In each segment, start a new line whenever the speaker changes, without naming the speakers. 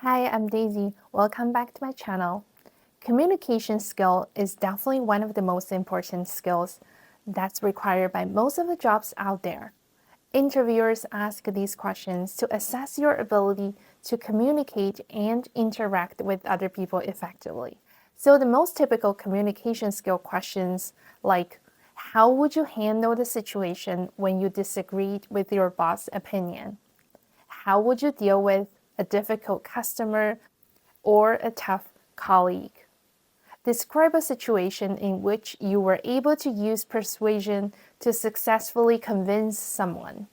Hi, I'm Daisy. Welcome back to my channel. Communication skill is definitely one of the most important skills that's required by most of the jobs out there. Interviewers ask these questions to assess your ability to communicate and interact with other people effectively. So the most typical communication skill questions like, how would you handle the situation when you disagreed with your boss' opinion? How would you deal with a difficult customer or a tough colleague? Describe a situation in which you were able to use persuasion to successfully convince someone.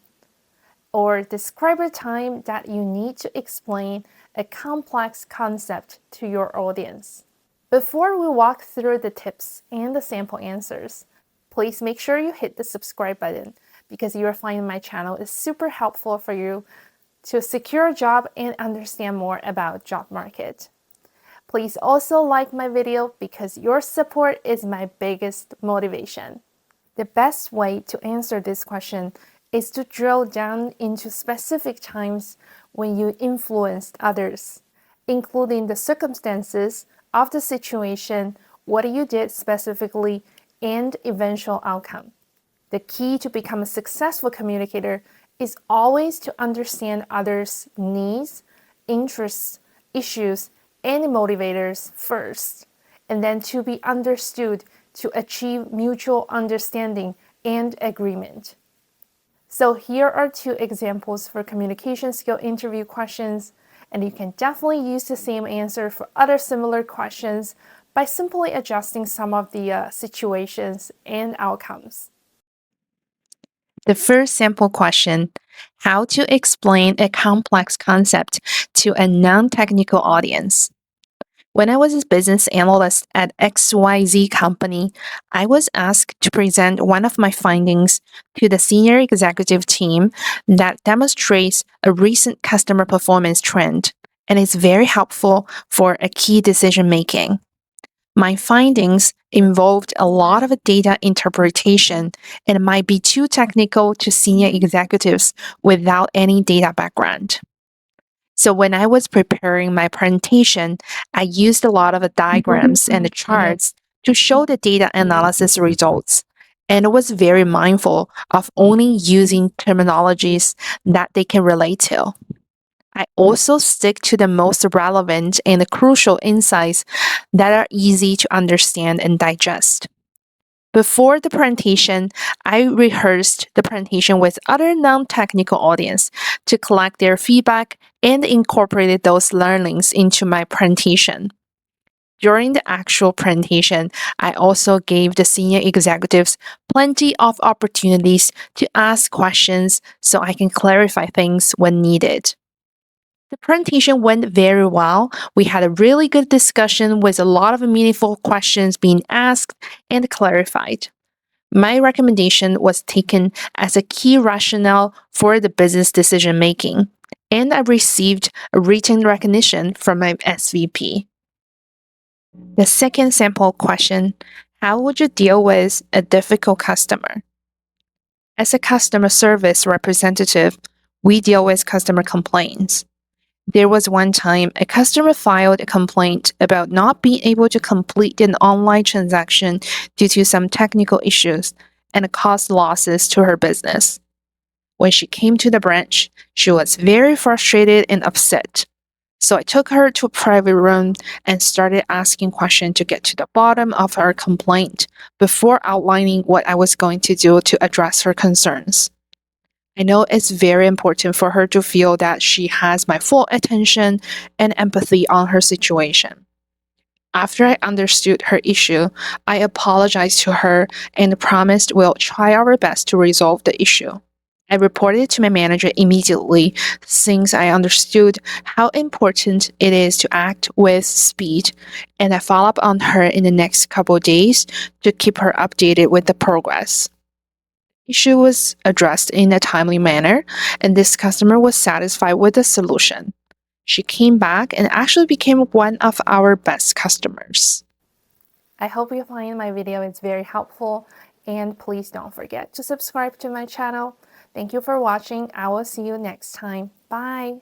Or describe a time that you need to explain a complex concept to your audience. Before we walk through the tips and the sample answers, please make sure you hit the subscribe button because you will find my channel is super helpful for you to secure a job and understand more about job market. Please also like my video because your support is my biggest motivation. The best way to answer this question is to drill down into specific times when you influenced others, including the circumstances of the situation, what you did specifically, and eventual outcome. The key to become a successful communicator is always to understand others' needs, interests, issues, and motivators first, and then to be understood to achieve mutual understanding and agreement. So here are 2 examples for communication skill interview questions, and you can definitely use the same answer for other similar questions by simply adjusting some of the situations and outcomes.
The first sample question, how to explain a complex concept to a non-technical audience. When I was a business analyst at XYZ company, I was asked to present one of my findings to the senior executive team that demonstrates a recent customer performance trend and is very helpful for a key decision making. My findings involved a lot of data interpretation and might be too technical to senior executives without any data background. So when I was preparing my presentation, I used a lot of diagrams and charts to show the data analysis results and was very mindful of only using terminologies that they can relate to. I also stick to the most relevant and crucial insights that are easy to understand and digest. Before the presentation, I rehearsed the presentation with other non-technical audience to collect their feedback and incorporated those learnings into my presentation. During the actual presentation, I also gave the senior executives plenty of opportunities to ask questions so I can clarify things when needed. The presentation went very well. We had a really good discussion with a lot of meaningful questions being asked and clarified. My recommendation was taken as a key rationale for the business decision making, and I received a written recognition from my SVP. The second sample question, how would you deal with a difficult customer? As a customer service representative, we deal with customer complaints. There was one time a customer filed a complaint about not being able to complete an online transaction due to some technical issues and caused losses to her business. When she came to the branch, she was very frustrated and upset. So I took her to a private room and started asking questions to get to the bottom of her complaint before outlining what I was going to do to address her concerns. I know it's very important for her to feel that she has my full attention and empathy on her situation. After I understood her issue, I apologized to her and promised we'll try our best to resolve the issue. I reported to my manager immediately since I understood how important it is to act with speed, and I follow up on her in the next couple of days to keep her updated with the progress. Issue was addressed in a timely manner, and this customer was satisfied with the solution. She came back and actually became one of our best customers.
I hope you find my video is very helpful, and please don't forget to subscribe to my channel. Thank you for watching. I will see you next time. Bye!